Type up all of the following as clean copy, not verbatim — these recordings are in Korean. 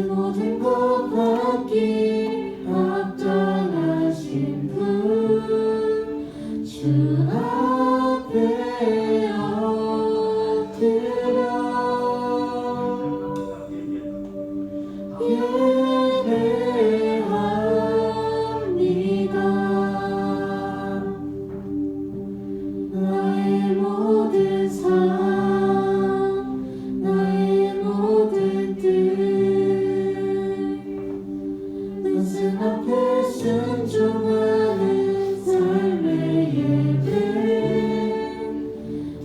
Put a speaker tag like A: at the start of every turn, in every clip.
A: 모든 것 받기 합당하신 분 주 앞에 엎드려 예배합니다. 나의 모든 삶, 나의 모든 뜻, 말씀 앞에 순종하는 삶의 예배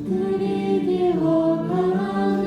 A: 드리기 원하네.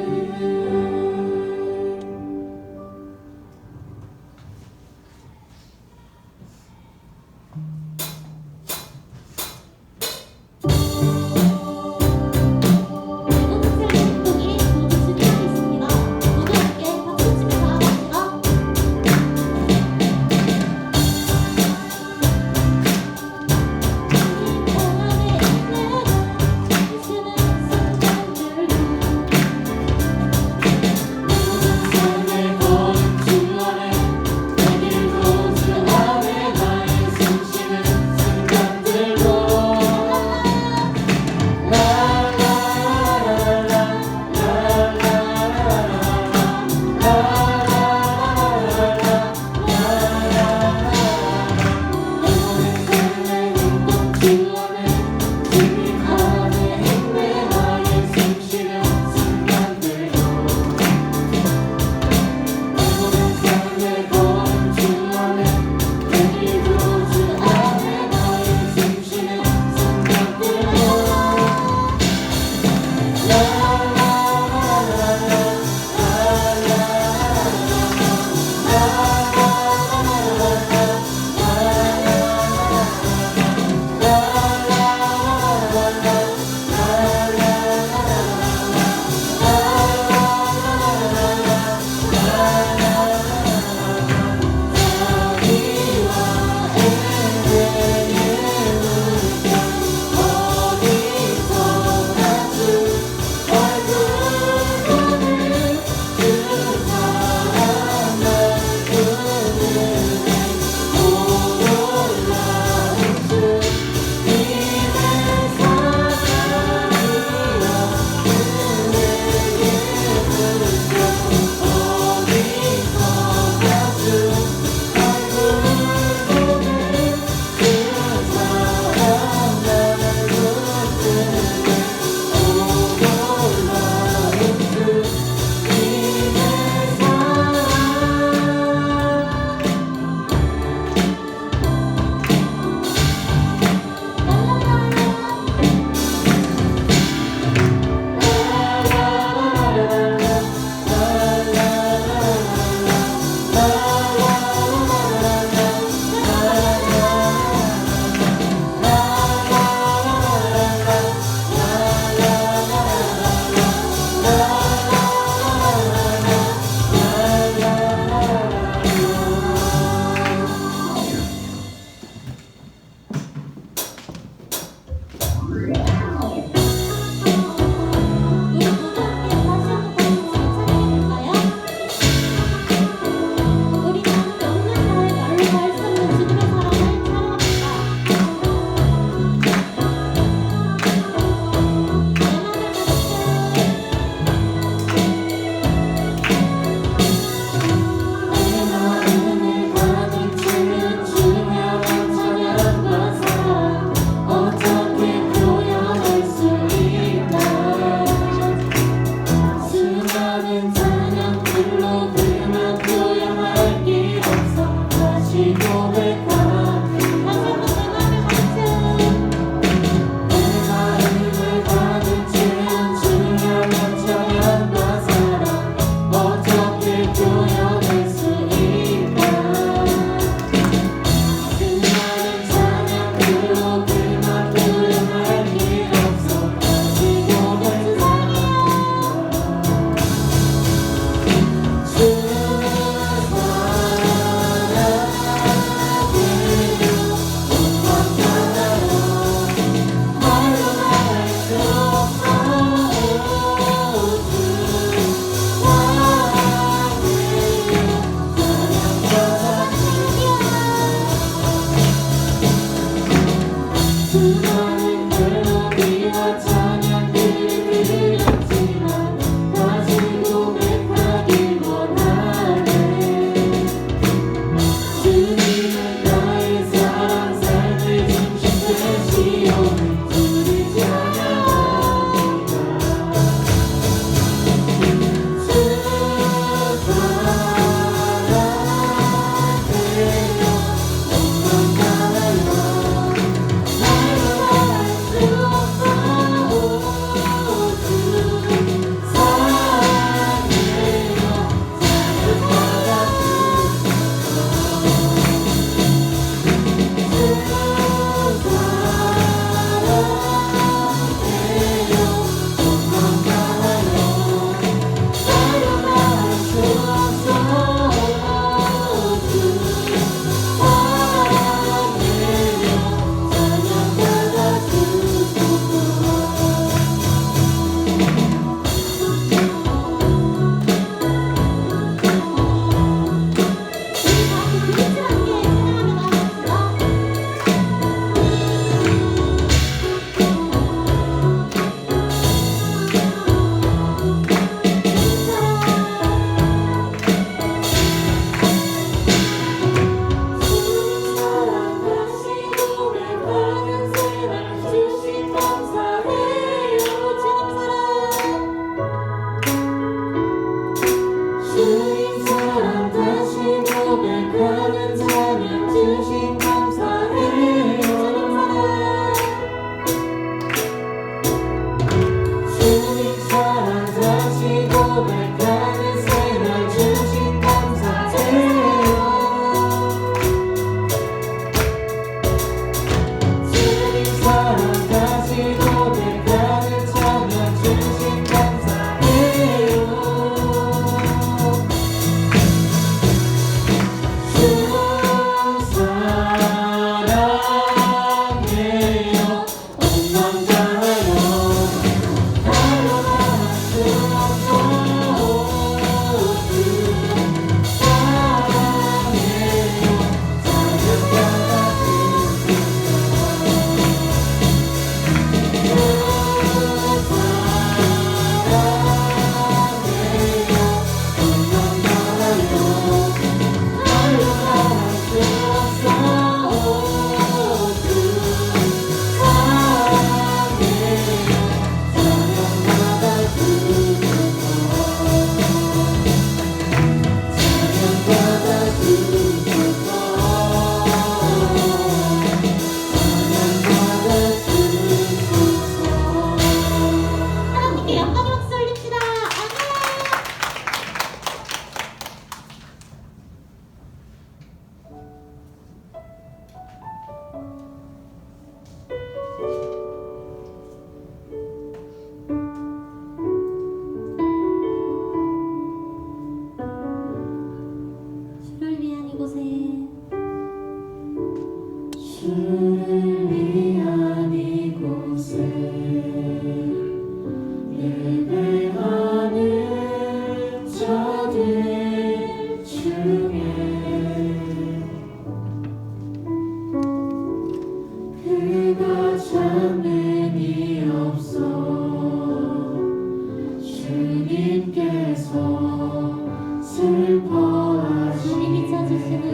A: 주님이 찾으시는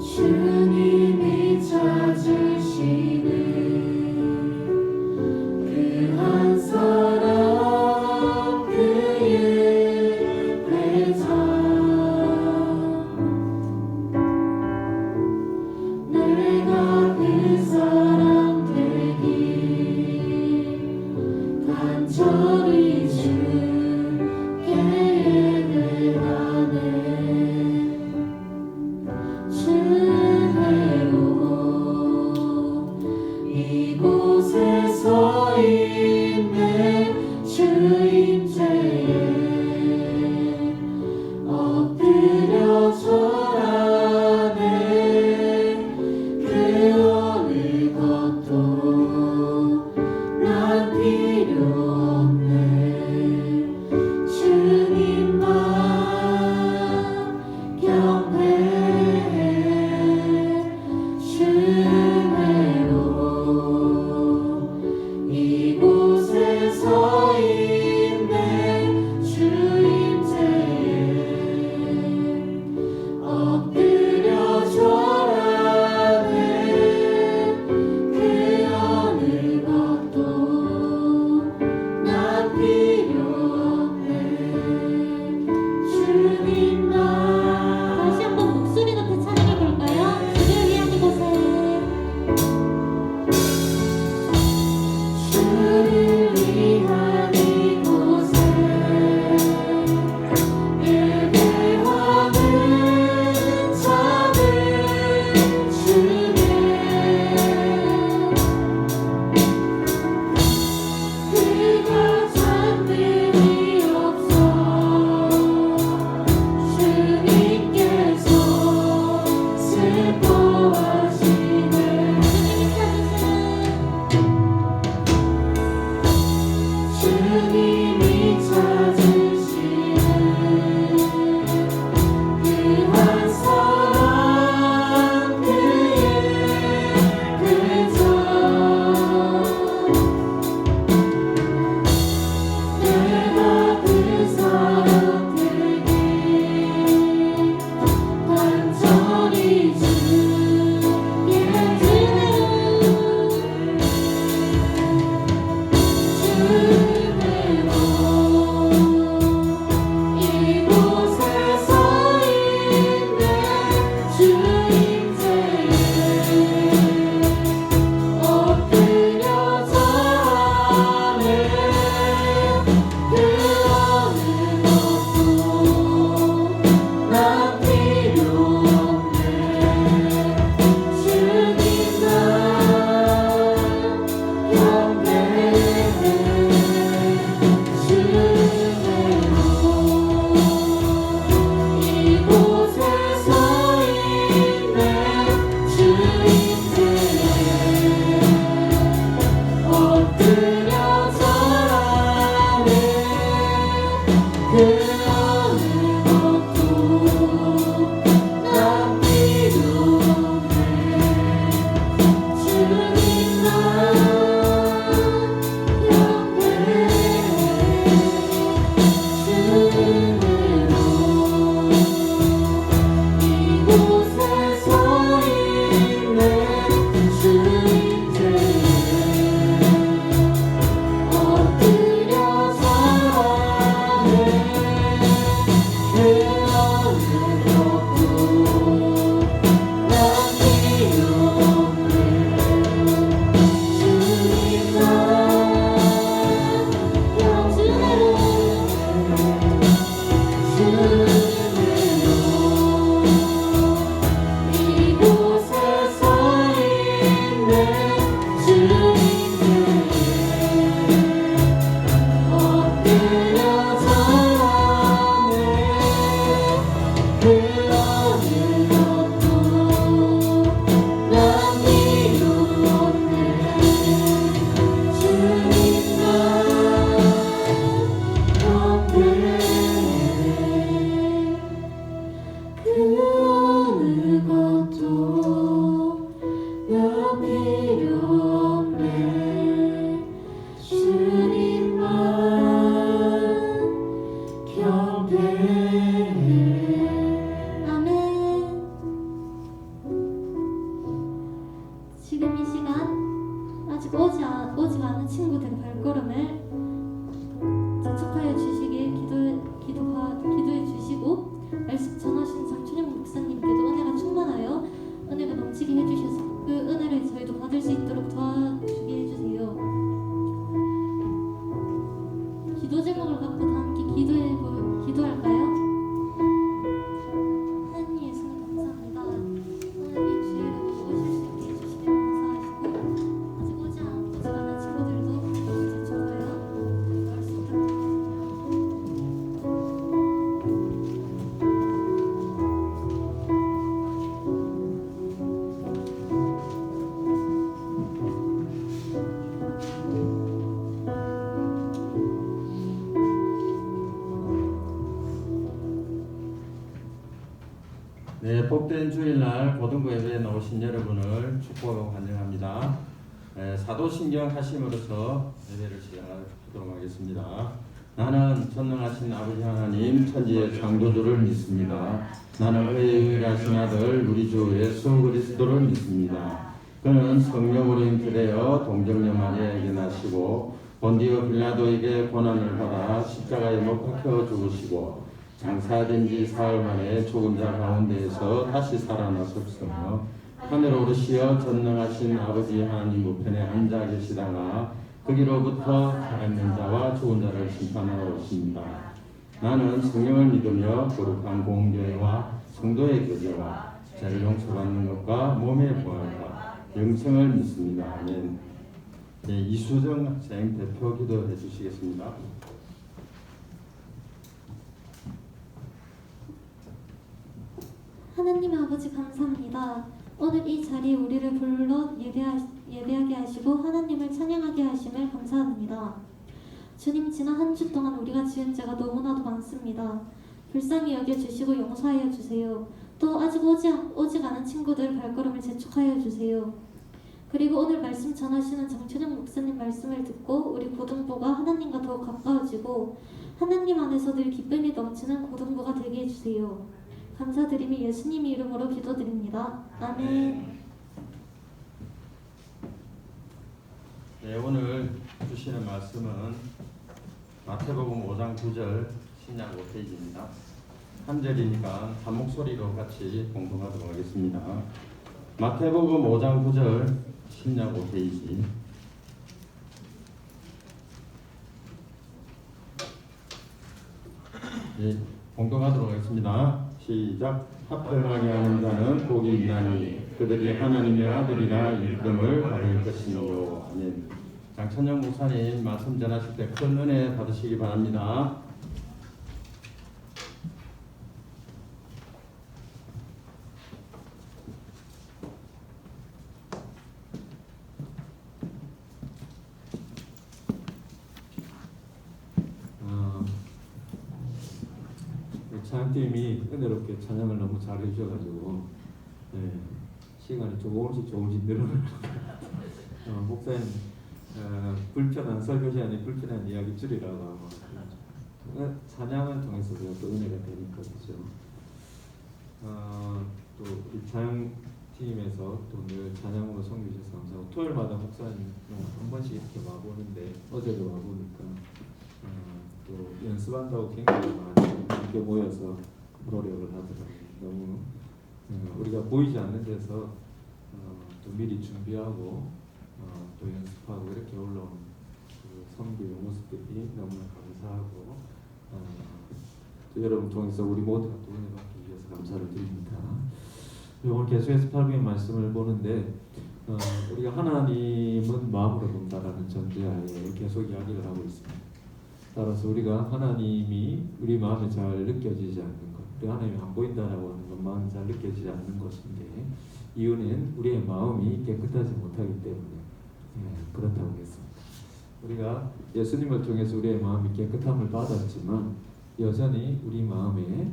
A: 주님이 찾으시는 그 한 사람 그의 회자 내가 그 사람 되길 간절히 주께 예배하네 주내로 이곳에 서 있네 주임제에 엎드려 절하네 그 어느 것도 난 필요 없네 주님만 경배해 주내로 이곳에 서 있네 주임제에 엎드려 절하네 그 어느 것도 난 필요 없네 주님만 다시 한번 목소리 높여 찬양해 볼까요? 주를 위한 이곳에 주를 위한 이곳에 예배하는 자들 주께 그가 잔들이 없어 주님께서 슬퍼하시네 주님이 찾으시는 그 한 사람 그의 회자 내가 그 사람 되길 간절히 주께 주내로 이곳에 서 있네 주임제에 엎드려 절하네 그 어느 것도 난 필요 없네 주님만 경배해 주내로 이곳에 서 있네 주임제에 엎드려 절하네 그 어느 것도 난 필요 없네 주님만 이곳에 서 있네 주임제에 엎드려 절하네 재촉하여 주시길 기도해 주시고 말씀 전하신 장춘영 목사님께도 은혜가 충만하여 은혜가 넘치게 해주셔서 그 은혜를 저희도 받을 수 있도록 도와주게 해주세요. 기도 제목을 갖고 다 함께 기도할까요? 하나님 예수님 감사합니다. 오늘 이 주일을 오실 수 있게 해주시며 감사하시고 아직 오지 않은 친구들도 재촉하여 나올 수 있도록
B: 네, 복된 주일날 고등부 예배에 나오신 여러분을 축복하고 환영합니다. 사도신경 하심으로써 예배를 시작하도록 하겠습니다. 나는 전능하신 아버지 하나님 천지의 창조주를 믿습니다. 나는 의하신 아들 우리 주 예수 그리스도를 믿습니다. 그는 성령으로 잉태되어 동정녀 마리아에게 나시고 본디오 빌라도에게 고난을 받아 십자가에 못 박혀 죽으시고 장사된 지 사흘 만에 죽은 자 가운데에서 다시 살아나셨으며 하늘로 오르시어 전능하신 아버지 하나님 우편에 앉아 계시다가 거기로부터 살아있는 자와 죽은 자를 심판하러 오십니다. 나는 성령을 믿으며 거룩한 공교회와 성도의 교제와 죄를 용서받는 것과 몸의 부활과 영생을 믿습니다. 아멘. 네, 이수정 학생 대표 기도해 주시겠습니다.
A: 하나님 아버지 감사합니다. 오늘 이 자리에 우리를 불러 예배하게 하시고 하나님을 찬양하게 하심을 감사합니다. 주님, 지난 한 주 동안 우리가 지은 죄가 너무나도 많습니다. 불쌍히 여겨주시고 용서하여 주세요. 또 아직 오직 않은 친구들 발걸음을 재촉하여 주세요. 그리고 오늘 말씀 전하시는 장춘영 목사님 말씀을 듣고 우리 고등부가 하나님과 더욱 가까워지고 하나님 안에서 늘 기쁨이 넘치는 고등부가 되게 해주세요. 감사드리며 예수님 이름으로 기도드립니다. 아멘.
B: 네, 오늘 주시는 말씀은 마태복음 5장 9절 신약 5페이지입니다. 한 절이니까 한 목소리로 같이 공동하도록 하겠습니다. 마태복음 5장 9절 신약 5페이지. 네, 공동하도록 하겠습니다. 시작. 합당하게 하는 자는 복이 있나니 그들이 하나님의 아들이라 일금을 받을 것이요. 아멘. 장천영 목사님 말씀 전하실 때 큰 은혜 받으시기 바랍니다.
C: 찬양팀이 은혜롭게 찬양을 너무 잘 해주셔가지고 시간이 조금씩 늘어나는 것 같아요. 목사님 불편한 설교 시간이 불편한 이야기 줄이라고 찬양을 통해서 우리가 또 은혜가 되니까 그죠. 또 우리 찬양팀에서 또 늘 찬양으로 섬기셔서 감사하고 토요일마다 목사님 한 번씩 이렇게 와보는데 어제도 와보니까 또 연습한다고 굉장히 많이 함께 모여서 노력을 하더라고요. 너무 우리가 보이지 않는 데서 또 미리 준비하고 또 연습하고 이렇게 올라온 그 섬기의 모습들이 너무나 감사하고 또 여러분 통해서 우리 모두가 또 은혜 받기 위해서 감사를 드립니다. 오늘 계속해서 8부의 말씀을 보는데 우리가 하나님은 마음으로 본다라는 전제하에 계속 이야기를 하고 있습니다. 따라서 우리가 하나님이 우리 마음에 잘 느껴지지 않는 것, 우리 하나님이 안 보인다라고 하는 것, 마음이 잘 느껴지지 않는 것인데 이유는 우리의 마음이 깨끗하지 못하기 때문에 그렇다고 했습니다. 우리가 예수님을 통해서 우리의 마음이 깨끗함을 받았지만 여전히 우리 마음에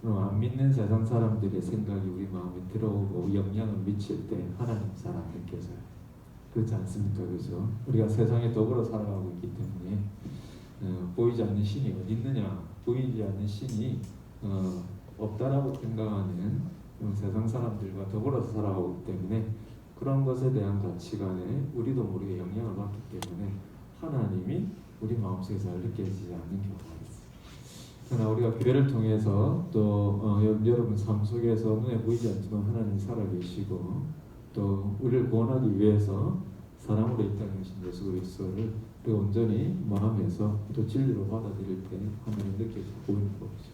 C: 안 믿는 세상 사람들의 생각이 우리 마음에 들어오고 영향을 미칠 때 하나님 사랑 느껴져요. 그렇지 않습니까? 그죠? 우리가 세상에 더불어 살아가고 있기 때문에 보이지 않는 신이 어디 있느냐, 보이지 않는 신이 없다라고 생각하는 세상 사람들과 더불어서 살아가고 있기 때문에 그런 것에 대한 가치관에 우리도 모르게 영향을 받기 때문에 하나님이 우리 마음속에 잘 느껴지지 않는 경우가 있어요. 그러나 우리가 교회를 통해서 또 여러분 삶 속에서 눈에 보이지 않지만 하나님이 살아계시고 또 우리를 구원하기 위해서 사랑으로 이 땅에 오신 예수 그리스도를 우리가 온전히 마음에서 또 진리로 받아들일 때 하나님 느껴지고 보이는 것이죠.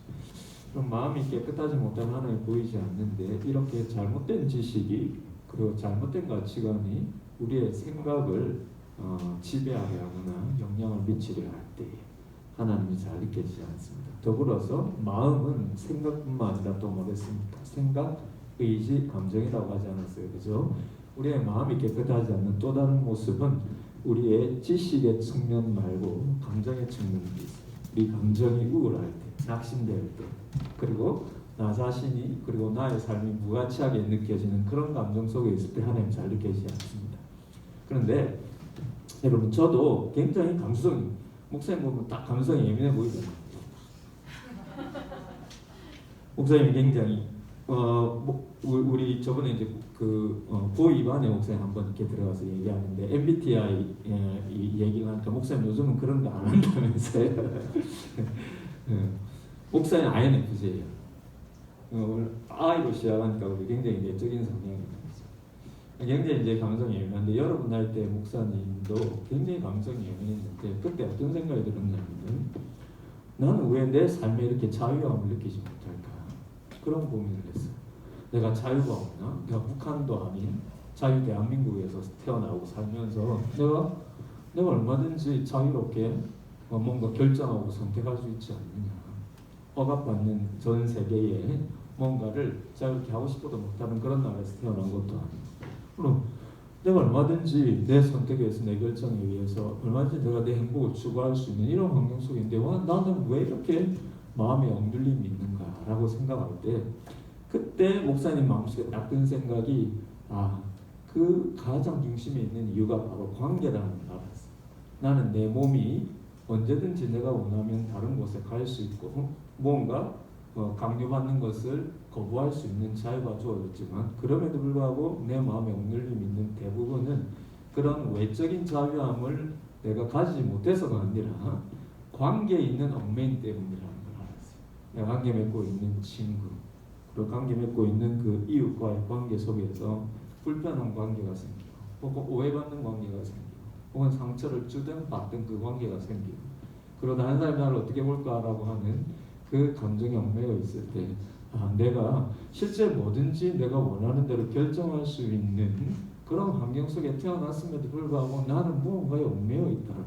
C: 그럼 마음이 깨끗하지 못한 하나님이 보이지 않는데 이렇게 잘못된 지식이 그리고 잘못된 가치관이 우리의 생각을 지배하게 하거나 영향을 미치려 할 때 하나님이 잘 느껴지지 않습니다. 더불어서 마음은 생각뿐만 아니라 또 뭐랬습니까? 생각, 의지, 감정이라고 하지 않았어요. 그죠? 우리의 마음이 깨끗하지 않는 또 다른 모습은 우리의 지식의 측면 말고 감정의 측면이 있어요. 우리 감정이 우울할 때, 낙심될 때, 그리고 나 자신이 그리고 나의 삶이 무가치하게 느껴지는 그런 감정 속에 있을 때 하나님 잘 느껴지지 않습니다. 그런데 여러분 저도 굉장히 목사님 보면 딱 감성이 예민해 보이잖아요. 목사님이 굉장히 우리 저번에 이제 고2반에 목사님 한번 이렇게 들어가서 얘기하는데 MBTI 이 얘기가 하니까 목사님 요즘은 그런 거 안 한다면서요. 목사님 INFJ예요. I로 시작하니까 우리 굉장히 내적인 성향이 있어요. 굉장히 이제 감성이 예민한데 여러분 할 때 목사님도 굉장히 감성이 예민했는데 그때 어떤 생각이 들었냐면 나는 왜 내 삶에 이렇게 자유함을 느끼지 못할까 그런 고민을 했어요. 내가 자유가 없나? 내가 북한도 아닌 자유 대한민국에서 태어나고 살면서 내가 얼마든지 자유롭게 뭔가 결정하고 선택할 수 있지 않느냐. 억압받는 전 세계에 뭔가를 자유롭게 하고 싶어도 못하는 그런 나라에서 태어난 것도 아니고 그럼 내가 얼마든지 내 선택에 의해서 내 결정에 의해서 얼마든지 내가 내 행복을 추구할 수 있는 이런 환경 속에 있는데 나는 왜 이렇게 마음에 억눌림이 있는가라고 생각할 때 그때 목사님 마음속에 딱 든 생각이 그 가장 중심에 있는 이유가 바로 관계라는 걸 알았어요. 나는 내 몸이 언제든지 내가 원하면 다른 곳에 갈 수 있고 뭔가 강요받는 것을 거부할 수 있는 자유가 주어졌지만 그럼에도 불구하고 내 마음에 억눌림이 있는 대부분은 그런 외적인 자유함을 내가 가지지 못해서가 아니라 관계에 있는 얽매임 때문이라는 걸 알았어요. 내가 관계 맺고 있는 친구 그리고 관계 맺고 있는 그 이웃과의 관계 속에서 불편한 관계가 생기고 혹은 오해받는 관계가 생기고 혹은 상처를 주든 받든 그 관계가 생기고 그리고 다른 사람이 나를 어떻게 볼까라고 하는 그 감정이 얽매여 있을 때 내가 실제 뭐든지 내가 원하는 대로 결정할 수 있는 그런 환경 속에 태어났음에도 불구하고 나는 무언가에 얽매여 있다는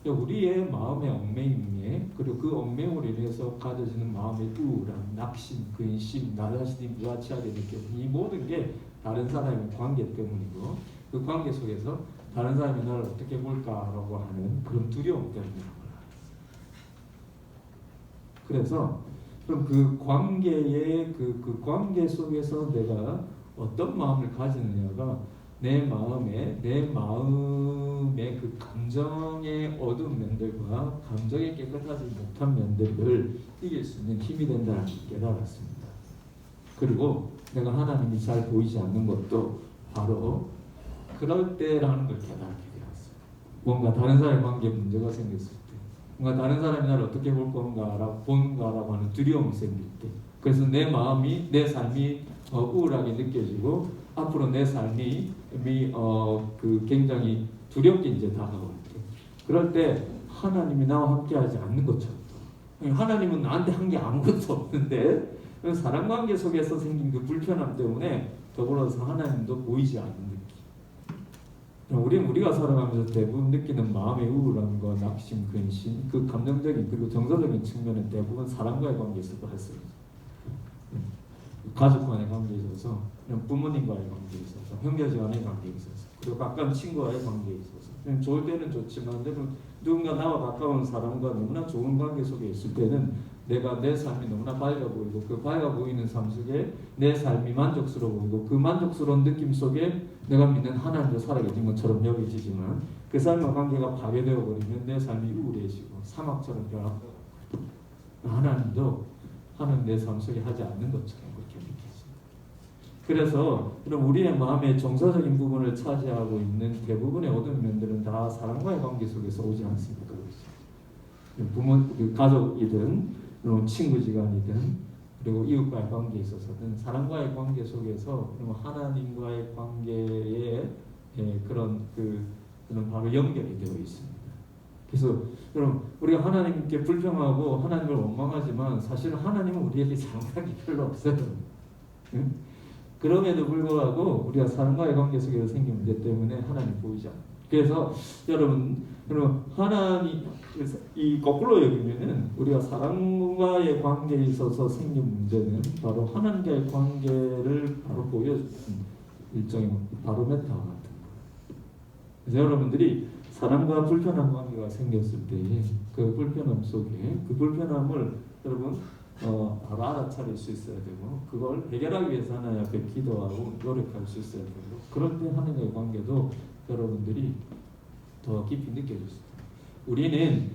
C: 거예요. 우리의 마음의 얽매임에 그리고 그 얽매임으로 인해서 가져지는 마음의 우울함, 낙심, 근심, 나 자신이 무가치하게 느껴지는 이 모든 게 다른 사람의 관계 때문이고 그 관계 속에서 다른 사람이 나를 어떻게 볼까라고 하는 그런 두려움 때문이라고 그래서 그럼 그 관계의 그 관계 속에서 내가 어떤 마음을 가지느냐가 내 마음의 그 감정의 어두운 면들과 감정의 깨끗하지 못한 면들을 이길 수 있는 힘이 된다는 걸 깨달았습니다. 그리고 내가 하나님이 잘 보이지 않는 것도 바로 그럴 때라는 걸 깨달게 되었어요. 뭔가 다른 사람의 관계에 문제가 생겼을 때 뭔가 다른 사람이 나를 어떻게 볼 건가라고 하는 두려움이 생길 때 그래서 내 마음이 내 삶이 우울하게 느껴지고 앞으로 내 삶이 굉장히 두렵게 이제 다가올 때 그럴 때 하나님이 나와 함께하지 않는 것처럼 하나님은 나한테 한 게 아무것도 없는데 사랑관계 속에서 생긴 그 불편함 때문에 더불어서 하나님도 보이지 않는 느낌. 우리가 살아가면서 대부분 느끼는 마음의 우울함과 낙심, 근심, 그 감정적인 그리고 정서적인 측면은 대부분 사람과의 관계에서 발생해요. 가족 간의 관계에 있어서, 부모님과의 관계에 있어서, 형제간의 관계에 있어서, 그리고 가까운 친구와의 관계에 있어서. 좋을 때는 좋지만 누군가 나와 가까운 사람과 너무나 좋은 관계 속에 있을 때는 내가 내 삶이 너무나 밝아 보이고 그 밝아 보이는 삶 속에 내 삶이 만족스러워 보이고 그 만족스러운 느낌 속에 내가 믿는 하나님도 살아계신 것처럼 여겨지지만 그 삶과 관계가 파괴되어 버리면 내 삶이 우울해지고 사막처럼 변하고 하나님도 하나님 내 삶 속에 하지 않는 것처럼 그렇게 느껴집니다. 그래서 그럼 우리의 마음의 정서적인 부분을 차지하고 있는 대부분의 어두운 면들은 다 사랑과의 관계 속에서 오지 않습니까? 부모, 그 가족이든 그리고 친구지간이든 그리고 이웃과의 관계에 있어서든 사랑과의 관계 속에서 그러면 하나님과의 관계에 그런 바로 연결이 되어 있습니다. 그래서 그럼 우리가 하나님께 불평하고 하나님을 원망하지만 사실은 하나님은 우리에게 잘못한 게 별로 없어요. 응? 그럼에도 불구하고 우리가 사랑과의 관계 속에서 생긴 문제 때문에 하나님 보이지 않아요. 그래서 여러분, 그럼 하나님 이 거꾸로 여기면은 우리가 사랑과의 관계에 있어서 생긴 문제는 바로 하나님과의 관계를 바로 보여주는 일종의 바로메타와 같은 거예요. 그래서 여러분들이 사랑과 불편한 관계가 생겼을 때에 그 불편함 속에 그 불편함을 여러분 바로 알아차릴 수 있어야 되고 그걸 해결하기 위해서 하나님 앞에 기도하고 노력할 수 있어야 되고 그럴 때 하나님과의 관계도 여러분들이 더 깊이 느껴질 수 있어요. 우리는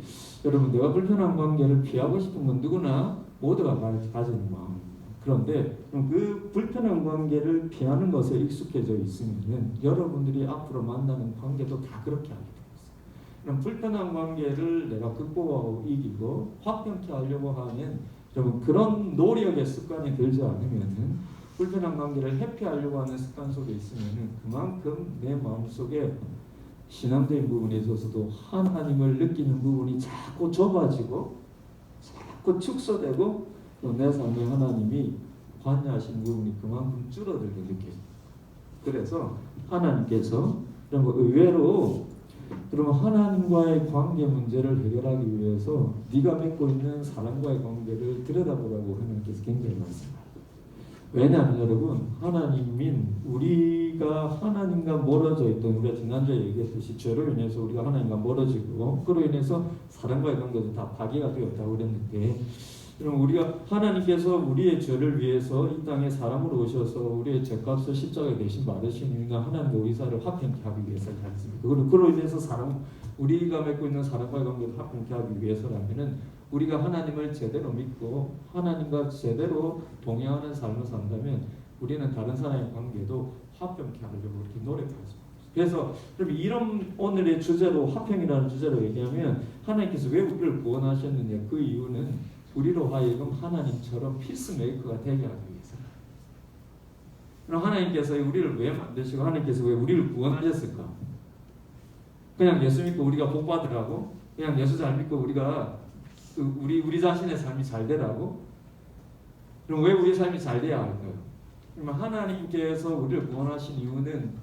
C: 여러분 내가 불편한 관계를 피하고 싶은 건 누구나 모두가 가지는 마음입니다. 그런데 그 불편한 관계를 피하는 것에 익숙해져 있으면 여러분들이 앞으로 만나는 관계도 다 그렇게 하게 됩니다. 그럼 불편한 관계를 내가 극복하고 이기고 화평케 하려고 하면 여러분 그런 노력의 습관이 들지 않으면은 불편한 관계를 회피하려고 하는 습관 속에 있으면은 그만큼 내 마음속에 신앙적인 부분에 있어서도 하나님을 느끼는 부분이 자꾸 좁아지고 자꾸 축소되고 또 내 삶에 하나님이 관여하신 부분이 그만큼 줄어들게 느껴집니다. 그래서 하나님께서 의외로 그러면 하나님과의 관계 문제를 해결하기 위해서 네가 맺고 있는 사람과의 관계를 들여다보라고 하나님께서 굉장히 말씀합니다. 왜냐하면 여러분 하나님인 우리가 하나님과 멀어져 있던 우리가 지난주에 얘기했듯이 죄로 인해서 우리가 하나님과 멀어지고 그로 인해서 사람과의 관계도 다 파괴가 되었다고 그랬는데 그럼 우리가 하나님께서 우리의 죄를 위해서 이 땅에 사람으로 오셔서 우리의 죄값을 십자가에 대신 받으시니까 하나님과 우리 사이를 화평케 하기 위해서지 않습니까? 그로 인해서 우리가 맺고 있는 사람과의 관계를 화평케 하기 위해서라면은 우리가 하나님을 제대로 믿고 하나님과 제대로 동행하는 삶을 산다면 우리는 다른 사람의 관계도 화평케 하려고 이렇게 노력할 수 있습니다. 그래서 이런 오늘의 주제로 화평이라는 주제로 얘기하면 하나님께서 왜 우리를 구원하셨느냐 그 이유는 우리로 하여금 하나님처럼 피스메이커가 되게 하기 위해서. 그럼 하나님께서 우리를 왜 만드시고 하나님께서 왜 우리를 구원하셨을까? 그냥 예수 믿고 우리가 복 받으라고? 그냥 예수 잘 믿고 우리가 우리 자신의 삶이 잘 되라고? 그럼 왜 우리 삶이 잘 돼야 할까요? 그러면 하나님께서 우리를 구원하신 이유는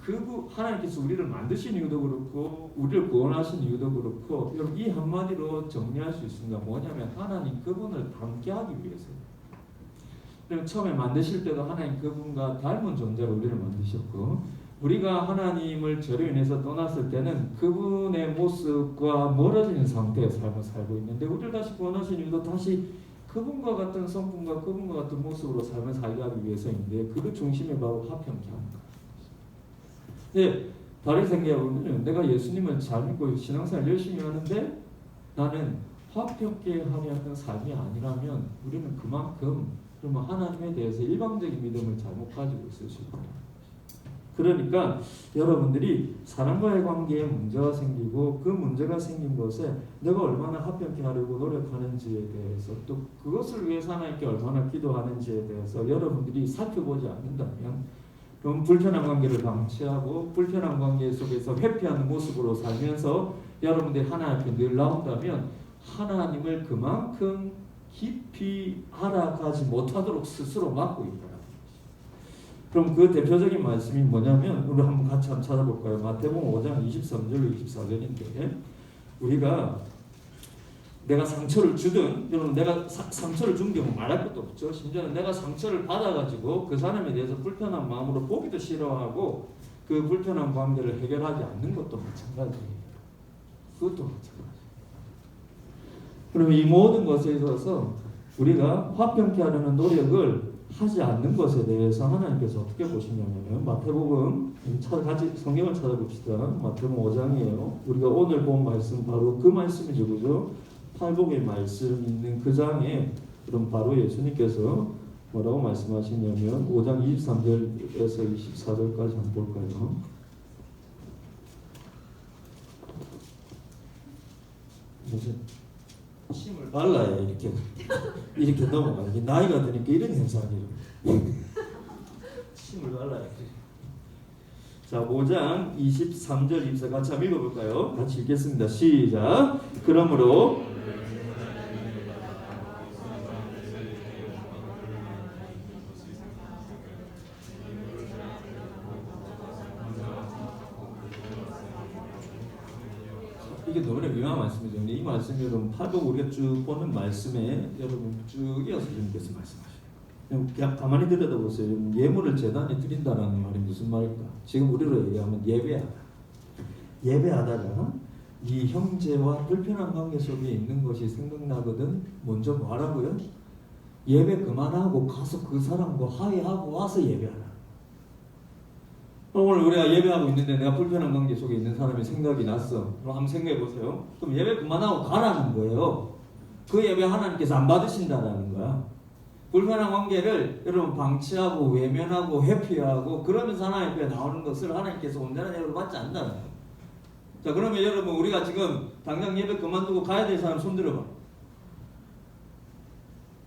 C: 하나님께서 우리를 만드신 이유도 그렇고 우리를 구원하신 이유도 그렇고 여러분 이 한마디로 정리할 수 있습니다. 뭐냐면 하나님 그분을 닮게 하기 위해서예요. 그럼 처음에 만드실 때도 하나님 그분과 닮은 존재로 우리를 만드셨고 우리가 하나님을 죄로 인해서 떠났을 때는 그분의 모습과 멀어진 상태의 삶을 살고 있는데 우리를 다시 구원하신 이유도 다시 그분과 같은 성품과 그분과 같은 모습으로 삶을 살게 하기 위해서인데 그 중심이 바로 화평케 하는 거예요. 네, 다르게 생각해보면 내가 예수님을 잘 믿고 신앙생활 열심히 하는데 나는 화평케 하려는 삶이 아니라면 우리는 그만큼 그러면 하나님에 대해서 일방적인 믿음을 잘못 가지고 있을 수 있다. 그러니까 여러분들이 사람과의 관계에 문제가 생기고 그 문제가 생긴 것에 내가 얼마나 화평케 하려고 노력하는지에 대해서 또 그것을 위해서 하나님께 얼마나 기도하는지에 대해서 여러분들이 살펴보지 않는다면 그럼 불편한 관계를 방치하고 불편한 관계 속에서 회피하는 모습으로 살면서 여러분들이 하나님 앞에 늘 나온다면 하나님을 그만큼 깊이 알아가지 못하도록 스스로 막고 있다. 그럼 그 대표적인 말씀이 뭐냐면 우리 한번 같이 한번 찾아볼까요? 마태복음 5장 23절 24절인데 우리가 내가 상처를 주든 여러분 내가 상처를 준 경우 말할 것도 없죠. 심지어는 내가 상처를 받아가지고 그 사람에 대해서 불편한 마음으로 보기도 싫어하고 그 불편한 관계를 해결하지 않는 것도 마찬가지예요. 그것도 마찬가지예요. 그럼 이 모든 것에 있어서 우리가 화평케 하려는 노력을 하지 않는 것에 대해서 하나님께서 어떻게 보시냐면 마태복음 같이 성경을 찾아봅시다. 마태복음 5장이에요. 우리가 오늘 본 말씀 바로 그 말씀이죠, 그죠? 팔복의 말씀 있는 그 장에 그럼 바로 예수님께서 뭐라고 말씀하시냐면 5장 23절에서 24절까지 한번 볼까요? 무슨 침을 발라야 이렇게 넘어가요. 이게 나이가 드니까 이런 현상이 침을 발라야 돼. 자, 5장 23절 24 같이 한번 읽어볼까요? 같이 읽겠습니다. 시작. 그러므로 이게 너무나 유명한 말씀이죠. 근데 이 말씀이 여러분 팔복 우리가 쭉 보는 말씀에 여러분 쭉 이어서 주님께서 말씀하셔요. 그냥 가만히 들여다보세요. 예물을 제단에 드린다는 말이 무슨 말일까? 지금 우리로 얘기하면 예배하다. 예배하다가 이 형제와 불편한 관계 속에 있는 것이 생각나거든. 먼저 뭐 하라고요? 예배 그만하고 가서 그 사람과 화해하고 와서 예배하라. 오늘 우리가 예배하고 있는데 내가 불편한 관계 속에 있는 사람이 생각이 났어. 그럼 한번 생각해 보세요. 그럼 예배 그만하고 가라는 거예요. 그 예배 하나님께서 안 받으신다라는 거야. 불편한 관계를 여러분 방치하고 외면하고 회피하고 그러면서 하나님 앞에 나오는 것을 하나님께서 온전한 예배로 받지 않는다는 거예요. 자, 그러면 여러분 우리가 지금 당장 예배 그만두고 가야 될 사람 손 들어봐.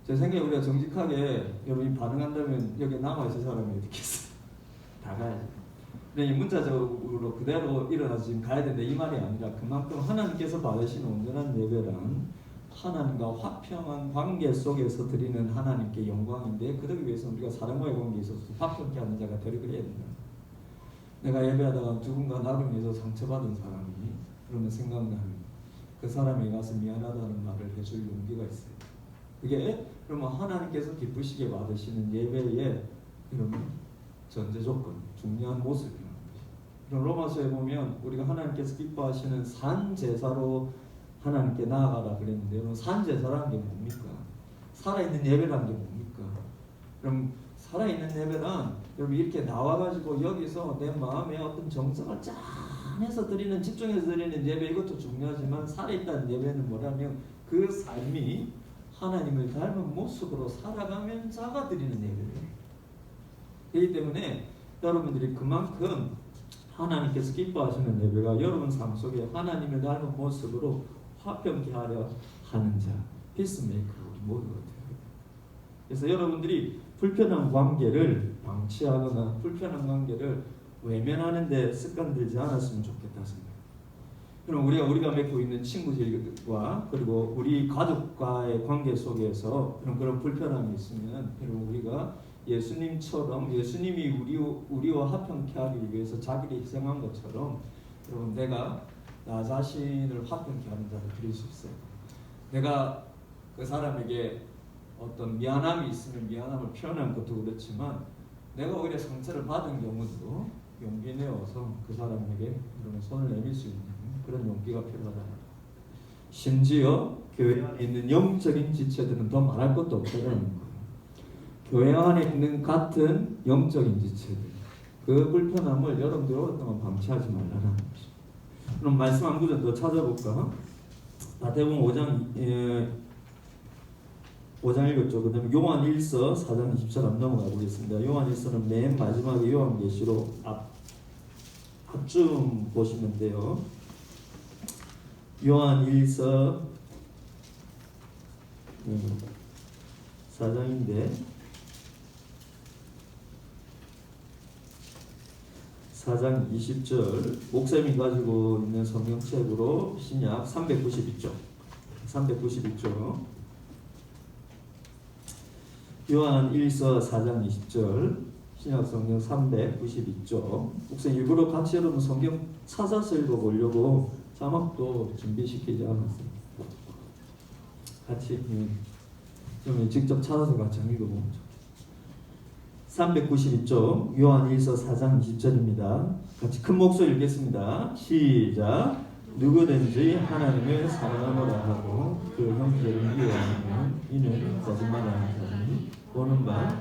C: 제 생각에 우리가 정직하게 여러분이 반응한다면 여기 남아있을 사람이 어디 있겠어요? 다 가야지. 근데 이 문자적으로 그대로 일어나서 지금 가야 된다 이 말이 아니라 그만큼 하나님께서 받으시는 온전한 예배란 하나님과 화평한 관계 속에서 드리는 하나님께 영광인데 그러기 위해서 우리가 사람과의 관계에 있어서 화평케 하는 자가 되려 그래야 된다. 내가 예배하다가 누군가 나를 위해서 상처받은 사람이 그러면 생각나면 그 사람에 가서 미안하다는 말을 해줄 용기가 있어요. 그게 그러면 하나님께서 기쁘시게 받으시는 예배의 이런 전제 조건, 중요한 모습이라는 것이. 그럼 로마서에 보면 우리가 하나님께서 기뻐하시는 산 제사로 하나님께 나아가라 그랬는데 여러분 산 제사라는 게 뭡니까? 살아있는 예배라는 게 뭡니까? 그럼 살아있는 예배란 여러분 이렇게 나와가지고 여기서 내 마음에 어떤 정성을 짠해서 드리는 집중해서 드리는 예배 이것도 중요하지만 살아있다는 예배는 뭐냐면 그 삶이 하나님을 닮은 모습으로 살아가면 자가 드리는 예배예요. 그렇기 때문에 여러분들이 그만큼 하나님께서 기뻐하시는 예배가 여러분 삶 속에 하나님을 닮은 모습으로 화평케 하려 하는 자, 피스메이커 우리 모두가 되어요. 그래서 여러분들이 불편한 관계를 방치하거나 불편한 관계를 외면하는 데 습관 들지 않았으면 좋겠다 생각해요. 그럼 우리가 맺고 있는 친구들과 그리고 우리 가족과의 관계 속에서 그런 불편함이 있으면 여러분 우리가 예수님처럼 예수님이 우리와 화평케 하기 위해서 자기를 희생한 것처럼 여러분 내가 나 자신을 화평케 하는 자를 드릴 수 있어요. 내가 그 사람에게 어떤 미안함이 있으면 미안함을 표현하는 것도 그렇지만 내가 오히려 상처를 받은 경우도 용기 내어서 그 사람에게 이런 손을 내밀 수 있는 그런 용기가 필요하다. 심지어 교회 안에 있는 영적인 지체들은 더 말할 것도 없다는 거예요. 교회 안에 있는 같은 영적인 지체들 그 불편함을 여러분들 오랫동안 방치하지 말라는 것입니다. 그럼 말씀 한 구절 더 찾아볼까? 마태복음 5장 읽었죠. 그 다음에 요한 1서 4장 20절 한번 넘어가 보겠습니다. 요한 1서는 맨 마지막에 요한계시록 앞쯤 보시면 돼요. 요한 1서 4장인데 4장 20절 목사님이 가지고 있는 성경책으로 신약 392쪽 요한 1서 4장 20절 신약 성경 392쪽 목사님 일부러 같이 여러분 성경 찾아서 읽어보려고 자막도 준비시키지 않았어요. 같이 좀 직접 찾아서 같이 읽어보죠. 392쪽 요한 1서 4장 20절입니다. 같이 큰 목소리 읽겠습니다. 시작. 누구든지 하나님을 사랑하노라 하고 그 형제를 미워하면 이는 거짓말하는 자니 보는 바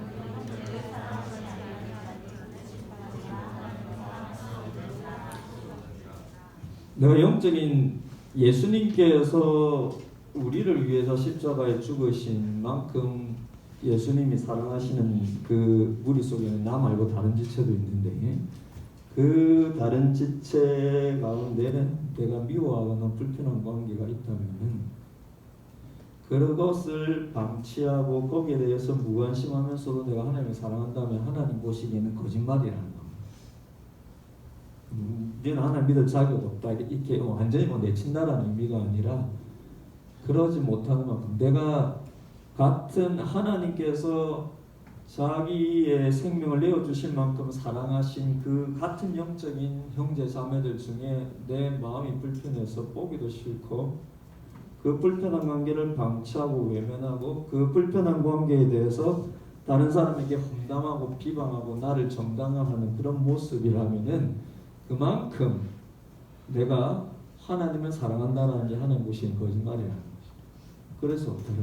C: 내가 영적인 예수님께서 우리를 위해서 십자가에 죽으신 만큼 예수님이 사랑하시는 그 무리 속에는 나 말고 다른 지체도 있는데 그 다른 지체 가운데는 내가 미워하거나 불편한 관계가 있다면은 그것을 방치하고 거기에 대해서 무관심하면서도 내가 하나님을 사랑한다면 하나님 보시기에는 거짓말이라는 거. 너는 하나님 믿을 자격 없다 이렇게 완전히 뭐 내친다라는 의미가 아니라 그러지 못하는 만큼 내가 같은 하나님께서 자기의 생명을 내어주실 만큼 사랑하신 그 같은 영적인 형제 자매들 중에 내 마음이 불편해서 보기도 싫고 그 불편한 관계를 방치하고 외면하고 그 불편한 관계에 대해서 다른 사람에게 험담하고 비방하고 나를 정당화하는 그런 모습이라면은 그만큼 내가 하나님을 사랑한다는 게 하나님 보시는 거짓말이라는 거죠. 그래서 어떻게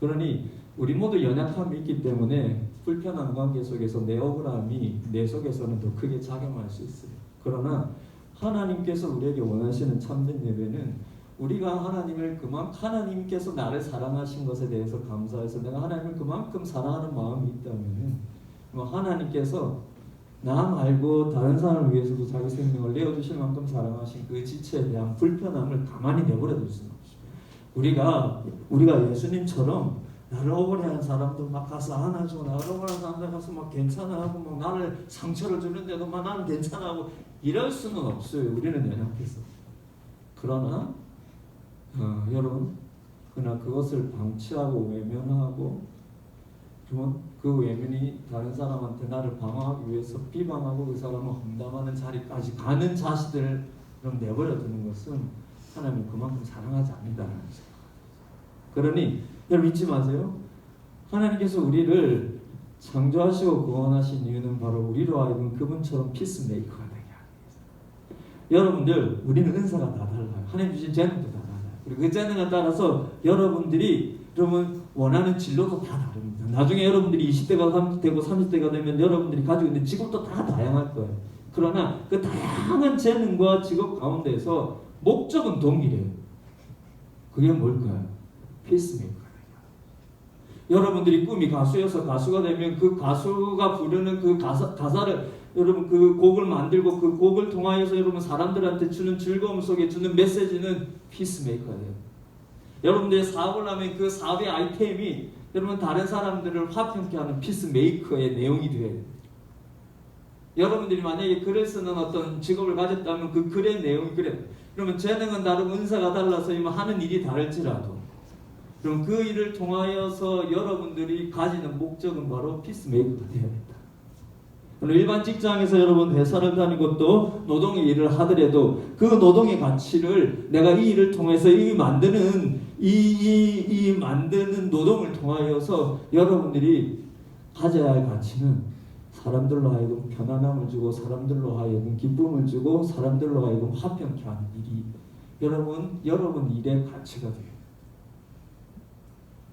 C: 그러니 우리 모두 연약함이 있기 때문에 불편한 관계 속에서 내 억울함이 내 속에서는 더 크게 작용할 수 있어요. 그러나 하나님께서 우리에게 원하시는 참된 예배는 우리가 하나님을 하나님께서 나를 사랑하신 것에 대해서 감사해서 내가 하나님을 그만큼 사랑하는 마음이 있다면은 하나님께서 나 말고 다른 사람을 위해서도 자기 생명을 내어주실 만큼 사랑하신 그 지체에 대한 불편함을 가만히 내버려 둘 수는 없어요. 우리가 예수님처럼 나를 억울해하는 사람들 막 가서 안아주고 나를 억울한 사람들 가서 막 괜찮아하고 막 나를 상처를 주는데도 막 나는 괜찮아하고 이럴 수는 없어요. 우리는 연약해서. 그러나 여러분 그러나 그것을 방치하고 외면하고 그 외면이 다른 사람한테 나를 방어하기 위해서 비방하고 그 사람을 험담하는 자리까지 가는 자식들을 내버려 두는 것은 하나님을 그만큼 사랑하지 않는다는 거죠. 그러니 여러분 잊지 마세요. 하나님께서 우리를 창조하시고 구원하신 이유는 바로 우리로 하여금 그분처럼 피스메이커가 되게 하기 위해서. 여러분들 우리는 은사가 다 달라요. 하나님 주신 재능도 다 달라요. 그리고 그 재능에 따라서 여러분들이 여러분 원하는 진로도 다 다릅니다. 나중에 여러분들이 20대가 30대고 30대가 되면 여러분들이 가지고 있는 직업도 다 다양할 거예요. 그러나 그 다양한 재능과 직업 가운데서 목적은 동일해요. 그게 뭘까요? 피스메이커. 여러분들이 꿈이 가수여서 가수가 되면 그 가수가 부르는 그 가사를 여러분 그 곡을 만들고 그 곡을 통하여서 여러분 사람들한테 주는 즐거움 속에 주는 메시지는 피스메이커예요. 여러분들이 사업을 하면 그 사업의 아이템이 여러분 다른 사람들을 화평케 하는 피스메이커의 내용이 되어야 돼요. 여러분들이 만약에 글을 쓰는 어떤 직업을 가졌다면 그 글의 내용이 그래. 그러면 재능은 다르고 은사가 달라서 하는 일이 다를지라도 그럼 그 일을 통하여서 여러분들이 가지는 목적은 바로 피스메이커가 되어야겠다. 일반 직장에서 여러분 회사를 다니고 또 노동의 일을 하더라도 그 노동의 가치를 내가 이 일을 통해서 만드는 노동을 통하여서 여러분들이 가져야 할 가치는 사람들로 하여금 편안함을 주고 사람들로 하여금 기쁨을 주고 사람들로 하여금 화평케 하는 일이 여러분 일의 가치가 돼요.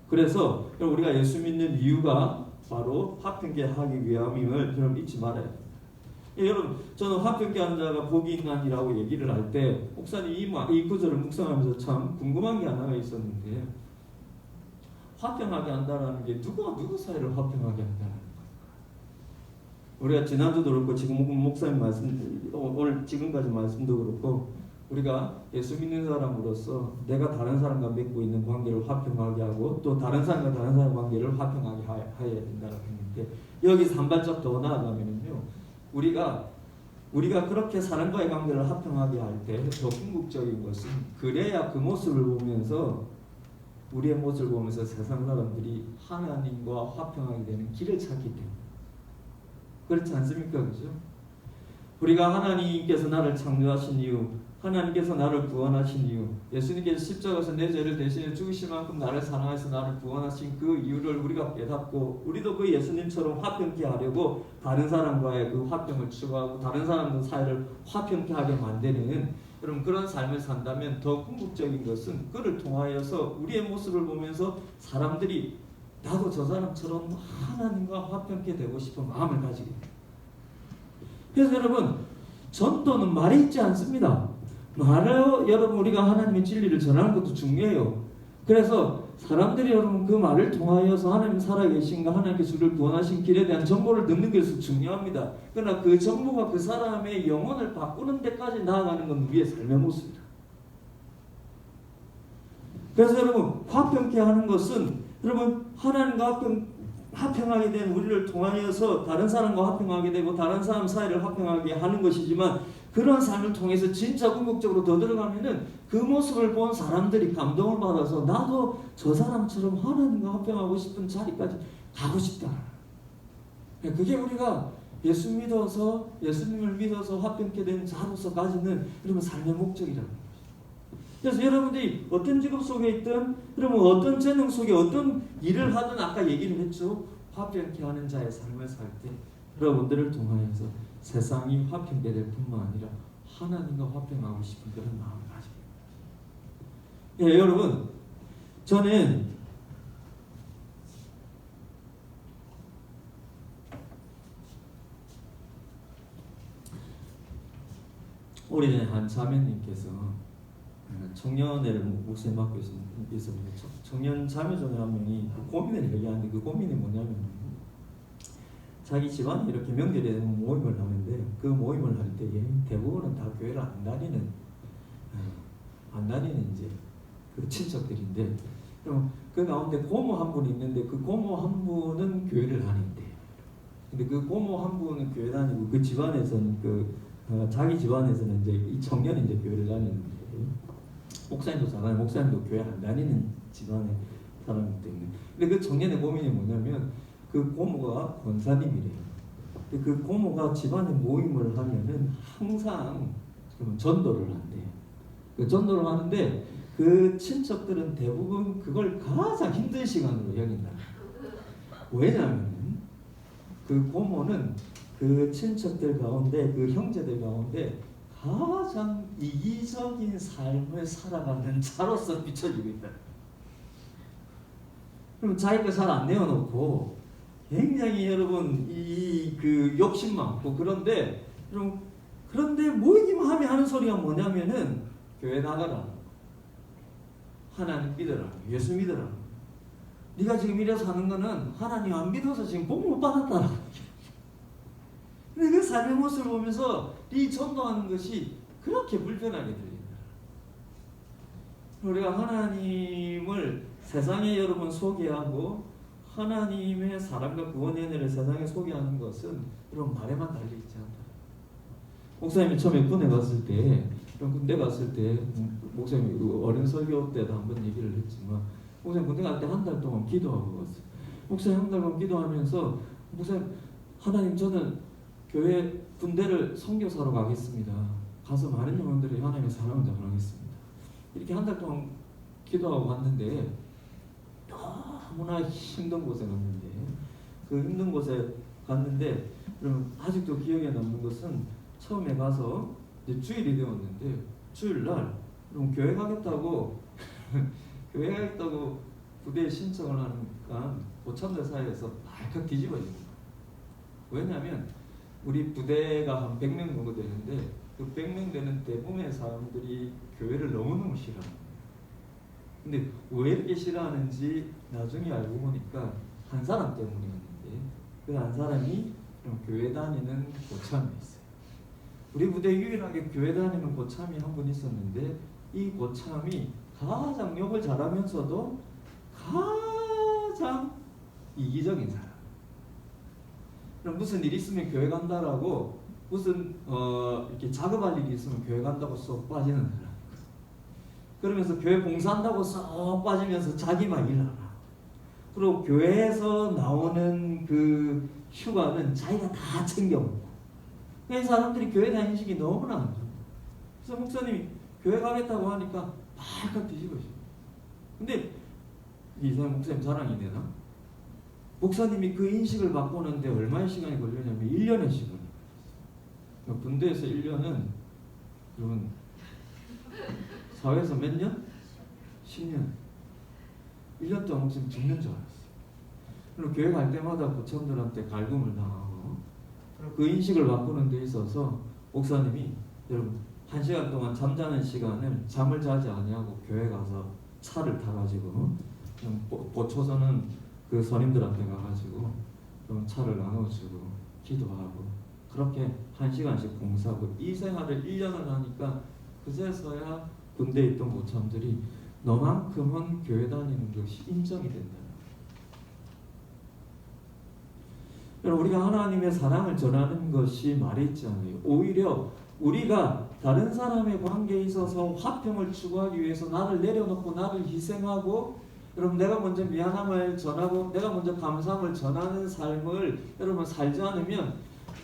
C: 그래서 우리가 예수 믿는 이유가 바로 화평케 하기 위함임을 여러분 잊지 말아야 돼요. 여러분 저는 화평케 하는 자가 복이 있나니라고 얘기를 할 때 목사님 이 구절을 묵상하면서 참 궁금한 게 하나가 있었는데 화평하게 한다는 게 누구와 누구 사이를 화평하게 한다는 거예요. 우리가 지난주도 그렇고 지금 목사님 말씀 오늘 지금까지 말씀도 그렇고 우리가 예수 믿는 사람으로서 내가 다른 사람과 맺고 있는 관계를 화평하게 하고 또 다른 사람과 다른 사람 관계를 화평하게 해야 된다고 했는데 여기서 한 발짝 더 나아가면요 우리가 그렇게 사람과의 관계를 화평하게 할 때 더 궁극적인 것은 그래야 그 모습을 보면서 우리의 모습을 보면서 세상 사람들이 하나님과 화평하게 되는 길을 찾기 때문에 그렇지 않습니까? 그죠? 우리가 하나님께서 나를 창조하신 이유 하나님께서 나를 구원하신 이유 예수님께서 십자가에서 내 죄를 대신해 죽으실 만큼 나를 사랑해서 나를 구원하신 그 이유를 우리가 깨닫고 우리도 그 예수님처럼 화평케 하려고 다른 사람과의 그 화평을 추구하고 다른 사람들 사이를 화평케 하게 만드는 여러분 그런 삶을 산다면 더 궁극적인 것은 그를 통하여서 우리의 모습을 보면서 사람들이 나도 저 사람처럼 하나님과 화평케 되고 싶은 마음을 가지게 돼요. 그래서 여러분 전도는 말이 있지 않습니다. 여러분 우리가 하나님의 진리를 전하는 것도 중요해요. 그래서 사람들이 여러분 그 말을 통하여서 하나님 살아계신가 하나님께서 우리를 구원하신 길에 대한 정보를 듣는 것이 중요합니다. 그러나 그 정보가 그 사람의 영혼을 바꾸는 데까지 나아가는 건 우리의 삶의 모습이다. 그래서 여러분 화평케 하는 것은 여러분 하나님과 화평하게 된 우리를 통하여서 다른 사람과 화평하게 되고 다른 사람 사이를 화평하게 하는 것이지만 그런 삶을 통해서 진짜 궁극적으로 더 들어가면은 그 모습을 본 사람들이 감동을 받아서 나도 저 사람처럼 하나님과 화평하고 싶은 자리까지 가고 싶다. 그게 우리가 예수님을 믿어서 화평케 된 자로서 가지는 여러분 삶의 목적이라는 거예요. 그래서 여러분들이 어떤 직업 속에 있든 여러분 어떤 재능 속에 어떤 일을 하든 아까 얘기를 했죠. 화평케 하는 자의 삶을 살 때 여러분들을 통하여서 세상이 화평케 될 뿐만 아니라 하나님과 화평하고 싶은 그런 마음을 가지고 있습니다. 예, 여러분 저는 오래전에 한 자매님께서 청년회를 목사님 맡고 있었는데 청년 자매 중에 한 명이 고민을 얘기하는데 그 고민이 뭐냐면 자기 집안에 이렇게 명절에 모임을 하는데 그 모임을 할 때에 대부분은 다 교회를 안 다니는 이제 그 친척들인데 그럼 그 가운데 고모 한 분이 있는데 그 고모 한 분은 교회를 다닌대. 근데 그 고모 한 분은 교회 다니고 그 집안에서는 자기 집안에서는 이제 이 청년이 이제 교회를 다니는데 목사님도 잘하는 목사님도 교회 안 다니는 집안의 사람이기 때문에 근데 그 청년의 고민이 뭐냐면 그 고모가 권사님이래요. 근데 그 고모가 집안에 모임을 하면은 항상 전도를 한대요. 그 전도를 하는데 그 친척들은 대부분 그걸 가장 힘든 시간으로 여긴다. 왜냐하면 그 고모는 그 친척들 가운데 그 형제들 가운데 가장 이기적인 삶을 살아가는 자로서 비춰지고 있다. 그럼 자기 거 잘 안 내어놓고 굉장히 여러분 그 욕심 많고 그런데 모이기만 하면 하는 소리가 뭐냐면은 교회 나가라, 하나님 믿어라, 예수 믿어라. 네가 지금 이래서 하는 거는 하나님 안 믿어서 지금 복 못 받았다. 근데 그 삶의 모습을 보면서 이 전도하는 것이 그렇게 불편하게 들린다. 우리가 하나님을 세상에 여러분 소개하고 하나님의 사랑과 구원의 은혜를 세상에 소개하는 것은 여러분 말에만 달려있지 않다. 목사님이 처음에 군대 갔을 때 목사님이 어린 설교 때도 한번 얘기를 했지만 목사님 군대 갈 때 한 달 동안 기도하고 갔어요. 목사님 한 달 동안 기도하면서 목사님 하나님 저는 교회 군대를 선교사로 가겠습니다. 가서 많은 영혼들이 하나님의 사랑을 전하겠습니다. 이렇게 한 달 동안 기도하고 갔는데 너무나 힘든 곳에 갔는데 그 힘든 곳에 갔는데 그럼 아직도 기억에 남는 것은 처음에 가서 이제 주일이 되었는데 주일날 그럼 교회 가겠다고 부대에 신청을 하니까 고참들 사이에서 발칵 뒤집어진 거예요. 왜냐하면 우리 부대가 한 100명 정도 되는데 그 100명 되는 대부분의 사람들이 교회를 너무너무 싫어합니다. 근데 왜 이렇게 싫어하는지 나중에 알고 보니까 한 사람 때문이었는데 그 한 사람이 교회 다니는 고참이 있어요. 우리 부대 유일하게 교회 다니는 고참이 한 분 있었는데 이 고참이 가장 욕을 잘하면서도 가장 이기적인 사람. 그럼 무슨 일 있으면 교회 간다라고 무슨 이렇게 작업할 일이 있으면 교회 간다고 쏙 빠지는 사람. 그러면서 교회 봉사한다고 쏙 빠지면서 자기만 일 안 하고. 그리고 교회에서 나오는 그 휴가는 자기가 다 챙겨 먹고. 이 사람들이 교회 다니는 식이 너무나 안 좋아요. 그래서 목사님이 교회 가겠다고 하니까 발칵 뒤집어져. 근데 이 사람 목사님 자랑이 되나? 목사님이 그 인식을 바꾸는데 얼마의 시간이 걸렸냐면 1년의 시간이 걸렸어요. 군대에서 1년은 여러분 사회에서 몇 년? 10년. 1년 동안 목사님 죽는 줄 알았어요. 그리고 교회 갈 때마다 고참들한테 갈굼을 당하고 그 인식을 바꾸는 데 있어서 목사님이 여러분 1시간 동안 잠자는 시간을 잠을 자지 아니하고 교회 가서 차를 타가지고 보초서는 그 선임들한테 가가지고 그럼 차를 나눠주고 기도하고 그렇게 1시간씩 봉사하고 이 생활을 1년을 하니까 그제서야 군대에 있던 모참들이 너만큼은 교회 다니는 것이 인정이 된다. 여러분 우리가 하나님의 사랑을 전하는 것이 말이 있지 않아요. 오히려 우리가 다른 사람의 관계에 있어서 화평을 추구하기 위해서 나를 내려놓고 나를 희생하고 여러분 내가 먼저 미안함을 전하고 내가 먼저 감사함을 전하는 삶을 여러분 살지 않으면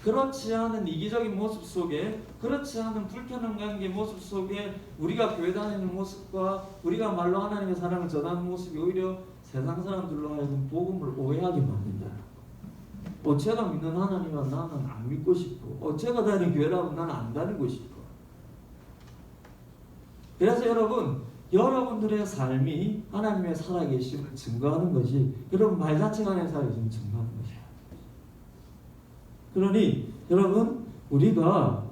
C: 그렇지 않은 이기적인 모습 속에 그렇지 않은 불편한 관계 모습 속에 우리가 교회 다니는 모습과 우리가 말로 하나님의 사랑을 전하는 모습이 오히려 세상 사람들로 하여금 복음을 오해하게 만든다. 제가 믿는 하나님은 나는 안 믿고 싶고 제가 다니는 교회라면 나는 안 다니고 싶어. 그래서 여러분들의 삶이 하나님의 살아계심을 증거하는 것이 여러분 말 자체가 하나님의 살아계심을 증거하는 것이야. 그러니 우리가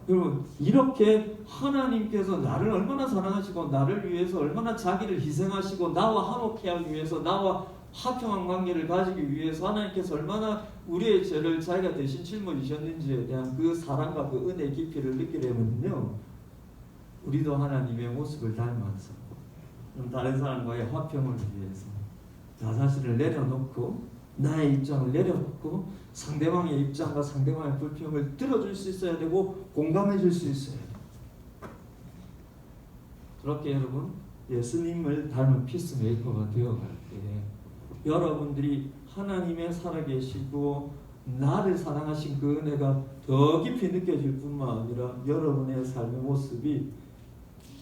C: 이렇게 하나님께서 나를 얼마나 사랑하시고 나를 위해서 얼마나 자기를 희생하시고 나와 화목케 하기 위해서 나와 화평한 관계를 가지기 위해서 하나님께서 얼마나 우리의 죄를 자기가 대신 짊어지셨는지에 대한 그 사랑과 그 은혜의 깊이를 느끼려면요 우리도 하나님의 모습을 닮아서 다른 사람과의 화평을 위해서 나 자신을 내려놓고 나의 입장을 내려놓고 상대방의 입장과 상대방의 불평을 들어줄 수 있어야 되고 공감해 줄 수 있어야 돼요. 그렇게 여러분 예수님을 닮은 피스메이커가 되어갈 때 여러분들이 하나님의 살아계시고 나를 사랑하신 그 은혜가 더 깊이 느껴질 뿐만 아니라 여러분의 삶의 모습이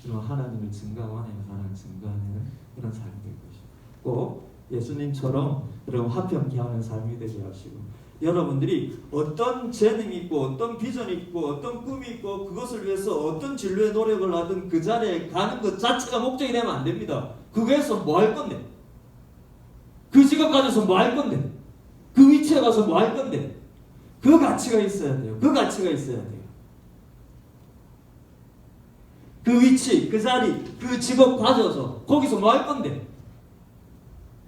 C: 하나님을 증가하고 하나님의 사랑을 증가하는 그런 삶이 될 것이고 꼭 예수님처럼 여러분 화평케 하는 삶이 되게 하시고 여러분들이 어떤 재능이 있고 어떤 비전이 있고 어떤 꿈이 있고 그것을 위해서 어떤 진로의 노력을 하든 그 자리에 가는 것 자체가 목적이 되면 안 됩니다. 그거에서 뭐 할 건데? 그 직업 가져서 뭐 할 건데? 그 위치에 가서 뭐 할 건데? 그 가치가 있어야 돼요. 그 가치가 있어야 돼요. 그 위치, 그 자리, 그 직업 가져서 거기서 뭐 할 건데?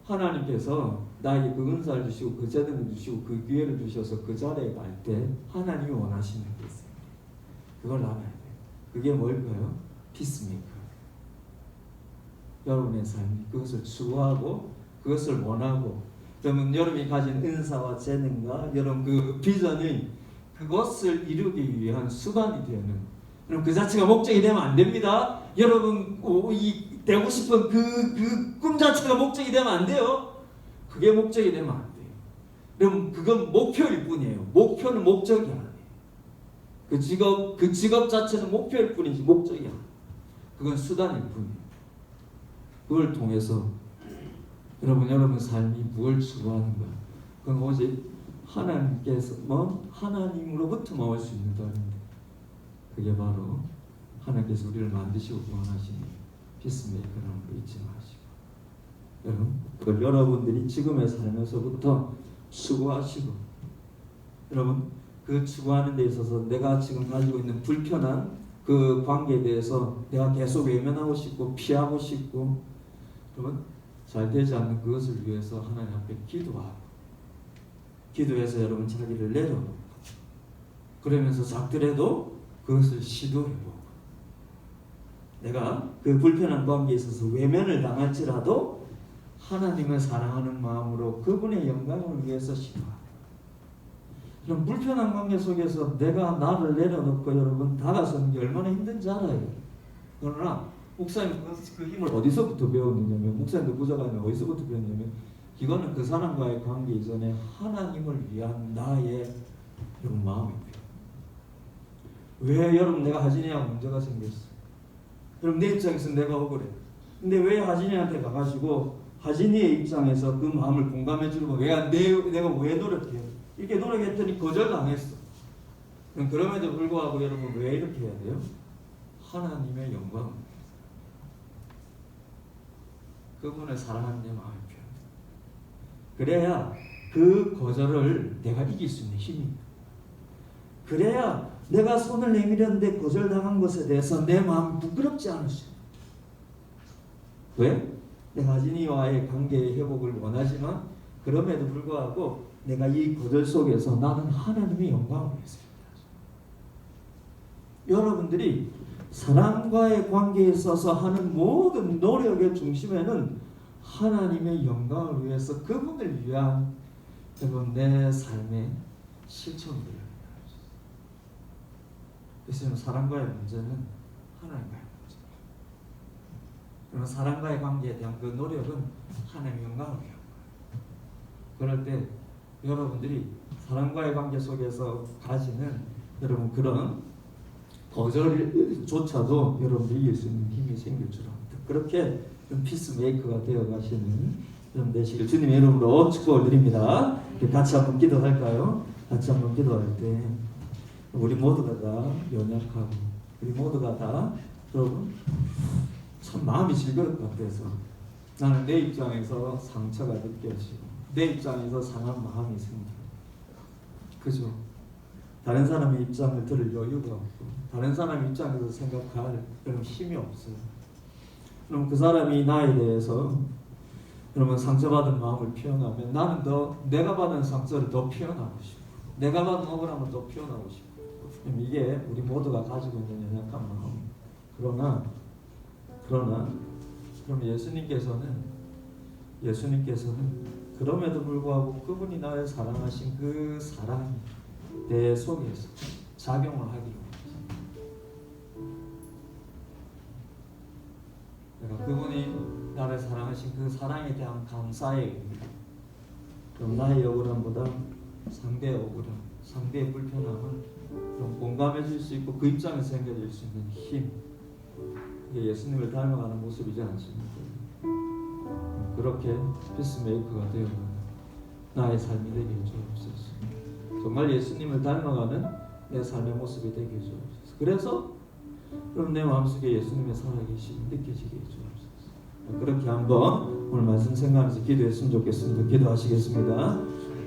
C: 하나님께서 나에게 그 은사를 주시고 그 재능을 주시고 그 기회를 주셔서 그 자리에 갈 때 하나님이 원하시는 게 있어요. 그걸 알아야 돼요. 그게 뭘까요? 피스메이커. 여러분의 삶이 그것을 추구하고 그것을 원하고 그러면 여러분이 가진 은사와 재능과 여러분 그 비전이 그것을 이루기 위한 수단이 되는 그럼 그 자체가 목적이 되면 안 됩니다. 여러분 이 되고 싶은 그 꿈 자체가 목적이 되면 안 돼요. 그게 목적이 되면 안 돼요. 그럼 그건 목표일 뿐이에요. 목표는 목적이 아니에요. 그 직업 자체는 목표일 뿐이지 목적이 아니에요. 그건 수단일 뿐이에요. 그걸 통해서 여러분 삶이 무엇을 추구하는 거야? 그건 오직 하나님으로부터 나올 수 있는 dar인데 그게 바로 하나님께서 우리를 만드시고 구원하시는 피스메이커라는 거 잊지 마시고 여러분 그걸 여러분들이 지금의 삶에서부터 추구하시고 여러분 그 추구하는 데 있어서 내가 지금 가지고 있는 불편한 그 관계에 대해서 내가 계속 외면하고 싶고 피하고 싶고 여러분 잘 되지 않는 그것을 위해서 하나님 앞에 기도하고 기도해서 여러분 자기를 내려놓고 그러면서 작더라도 그것을 시도해보고 내가 그 불편한 관계에 있어서 외면을 당할지라도 하나님을 사랑하는 마음으로 그분의 영광을 위해서 시도하고 그럼 불편한 관계 속에서 내가 나를 내려놓고 여러분 다가서는 게 얼마나 힘든지 알아요. 그러나 목사님 그 힘을 어디서부터 배웠느냐면 목사님도 부자가면 어디서부터 배웠냐면 이거는 그 사람과의 관계 이전에 하나님을 위한 나의 이런 마음이 왜 여러분 내가 하진이하고 문제가 생겼어. 여러분 내 입장에서 내가 억울해. 근데 왜 하진이한테 가가지고 하진이의 입장에서 그 마음을 공감해주고 내가 왜 노력해? 이렇게 노력했더니 거절당했어. 그럼 그럼에도 불구하고 여러분 왜 이렇게 해야 돼요? 하나님의 영광. 그분을 사랑하는 내 마음이 필요합니다. 그래야 그 거절을 내가 이길 수 있는 힘입니다. 그래야 내가 손을 내밀었는데 거절당한 것에 대해서 내 마음이 부끄럽지 않을 수 있어요. 왜?
D: 게하지니와의 관계의 회복을 원하지만 그럼에도 불구하고 내가 이 거절 속에서 나는 하나님의 영광을 위해서입니다. 여러분들이 사람과의 관계에 있어서 하는 모든 노력의 중심에는 하나님의 영광을 위해서 그분을 위한 여러분 내 삶의 실천들을 그래서 사람과의 문제는 하나님과의 문제입니다. 그러나 사람과의 관계에 대한 그 노력은 하나님의 영광을 위한 거예요. 그럴 때 여러분들이 사람과의 관계 속에서 가지는 여러분 그런 거절조차도 여러분들이 이길 수 있는 힘이 생길 줄 압니다. 그렇게 피스메이커가 되어 가시는 여러분 되시길 주님의 이름으로 축복을 드립니다. 같이 한번 기도할까요? 같이 한번 기도할 때 우리 모두가 다 연약하고 우리 모두가 다 여러분 참 마음이 질그럴 것 같아서 나는 내 입장에서 상처가 느껴지고 내 입장에서 상한 마음이 생겨요. 그죠? 다른 사람의 입장을 들을 여유가 없고 다른 사람 입장에서 생각할 그런 힘이 없어요. 그럼 그 사람이 나에 대해서 여러분 상처받은 마음을 표현하면 나는 더 내가 받은 상처를 더 표현하고 싶고 내가 받은 억울함을 더 표현하고 싶고 그럼 이게 우리 모두가 가지고 있는 연약한 마음. 그러나 그럼 예수님께서는 그럼에도 불구하고 그분이 나를 사랑하신 그 사랑이 내 속에서 작용을 하기로 내가 그분이 나를 사랑하신 그 사랑에 대한 감사의 의미 그럼 나의 억울함보다 상대의 억울함 상대의 불편함을 공감해 줄 수 있고 그 입장에서 생겨질 수 있는 힘 이게 예수님을 닮아가는 모습이지 않습니까? 그렇게 피스메이커가 되어가는 나의 삶이 되게 해주옵소서. 정말 예수님을 닮아가는 내 삶의 모습이 되게 해주옵소서. 그래서 그럼 내 마음속에 예수님의 살아계심이 느껴지게 해주옵소서. 그렇게 한번 오늘 말씀 생각하면서 기도했으면 좋겠습니다. 기도하시겠습니다.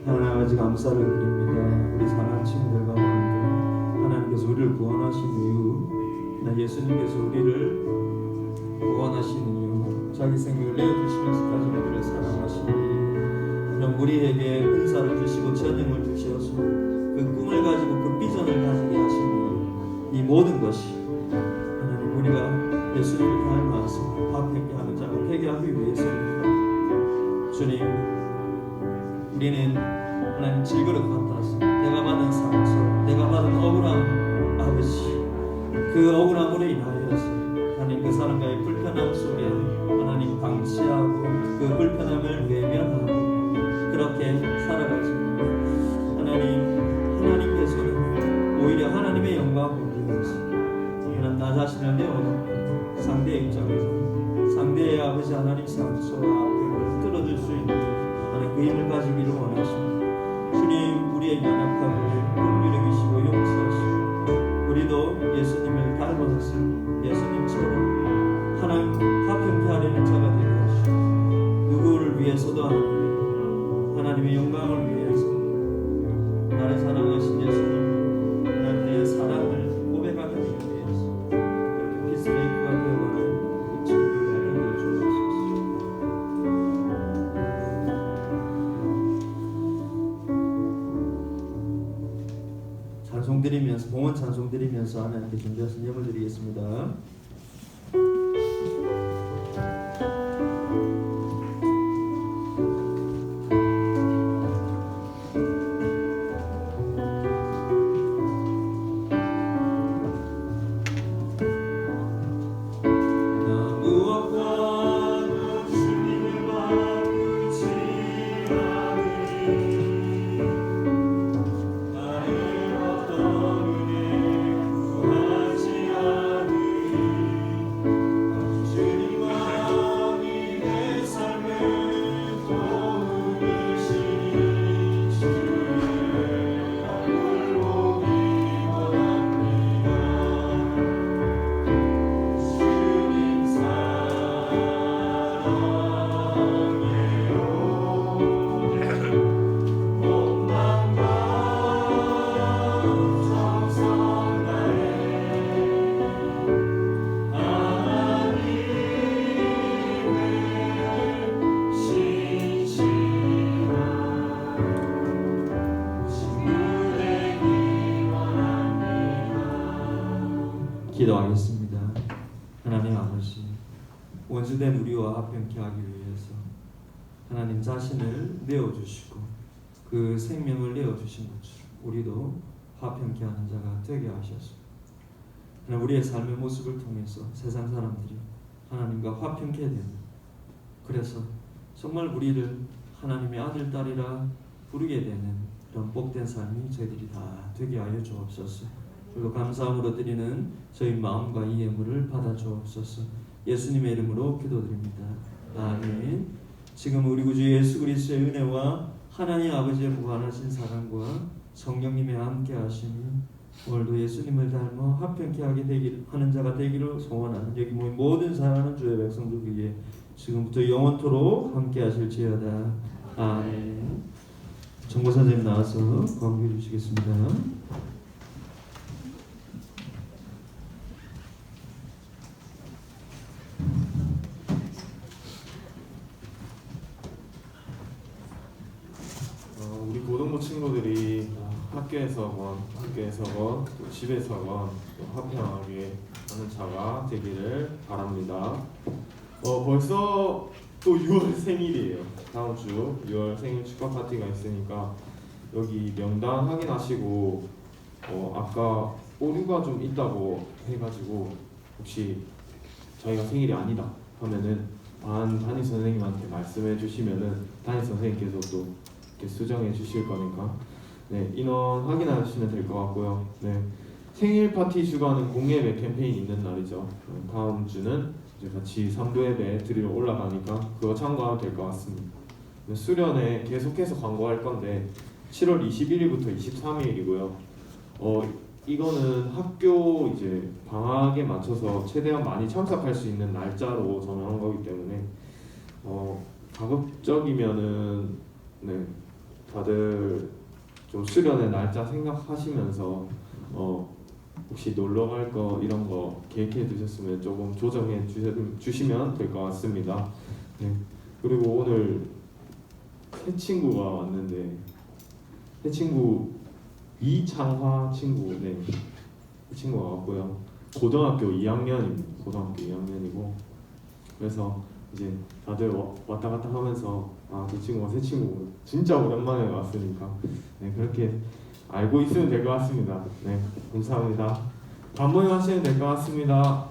D: 하나님 아버지 감사를 드립니다. 우리 사랑하는 친구들과 하나님께 하나님께서 우리를 구원하신 이유 예수님께서 우리를 구원하신 이유 자기 생명을 내어주시면서까지 우리를 사랑하신 이유 그럼 우리에게 은사를 주시고 전능을 주셔서 그 꿈을 가지고 그 비전을 가지게 하신 이유 이 모든 것이 하나님 우리가 예수님을 닮아서 화평케 하는 자가 되게 하기 위해서입니다. 주님 우리는 하나님 질그릇 같아서 내가 받은 상처 내가 받은 억울함 아버지 그 억울함으로 인하여서 하나님 그 사람과의 불편함 속에 하나님 방치하고 그 불편함을 외면하고 그렇게 살아가지만 하나님께서는 오히려 하나님의 영광을 위해서 하나님 나 자신을 내어놓고 상대의 입장에서 상대의 아버지 하나님 상처와 아픔을 뚫어줄 수 있는 하나님 그 힘을 가지기를 원하십니다. 주님 우리의 연약함을 긍휼히 여기시고 용서하시고 우리도 예수님을 닮아서 예수님처럼 하나님 화평케 하려는 자가 되게 하시고 누구를 위해서도 하나님의 영광을 위해서 나를 사랑하신 예수님 하나님의 사랑을 고백하기 위해서 그렇게 피스메이커가 되어가는 친구를 되어 주옵소서. 찬송 드리면서 봉헌 찬송 드리면서 하나님께 준비하신 예물 드리겠습니다.
E: 나를 어떤 은혜 구하지 않으리
D: 하나님과 화평케 하기 위해서 하나님 자신을 내어주시고 그 생명을 내어주신 것처럼 우리도 화평케 하는 자가 되게 하셨습니다. 우리의 삶의 모습을 통해서 세상 사람들이 하나님과 화평케 되는, 그래서 정말 우리를 하나님의 아들, 딸이라 부르게 되는 그런 복된 삶이 저희들이 다 되게 하여 주옵소서. 그리고 감사함으로 드리는 저희 마음과 이 예물을 받아 주옵소서. 예수님의 이름으로 기도드립니다. 아멘. 지금 우리 구주 예수 그리스도의 은혜와 하나님 아버지의 무한하신 사랑과 성령님의 함께 하심이 오늘도 예수님을 닮아 화평케 하는 자가 되기를 소원하는 여기 모인 모든 사랑하는 주의 백성들 위해 지금부터 영원토록 함께 하실지어다. 아멘. 정보 선생님 나와서 건배해 주시겠습니다.
C: 우리 고등부 친구들이 학교에서건 또 집에서건 또 화평하게 하는 자가 되기를 바랍니다. 벌써 또 6월 생일이에요. 다음 주 6월 생일 축하 파티가 있으니까 여기 명단 확인하시고 아까 오류가 좀 있다고 해가지고 혹시 저희가 생일이 아니다 하면은 담임 선생님한테 말씀해 주시면은 담임 선생님께서 또 이렇게 수정해 주실 거니까 인원 확인하시면 될 것 같고요. 생일 파티 주관은 공예배 캠페인 있는 날이죠. 다음 주는 이제 같이 3부 예배 드리러 올라가니까 그거 참고하면 될 것 같습니다. 수련회 계속해서 광고할 건데 7월 21일부터 23일이고요. 이거는 학교 이제 방학에 맞춰서 최대한 많이 참석할 수 있는 날짜로 정한 거기 때문에 가급적이면은 다들 좀 수련의 날짜 생각하시면서 혹시 놀러 갈 거 이런 거 계획해 두셨으면 조금 조정해 주시면 될 것 같습니다. 그리고 오늘 새 친구가 왔는데 새 친구 이창화 친구 그 친구가 왔고요. 고등학교 2학년이고 그래서 이제 다들 왔다 갔다 하면서 그 친구가 새 친구 진짜 오랜만에 왔으니까 그렇게 알고 있으면 될 것 같습니다. 감사합니다. 반모임 하시면 될 것 같습니다.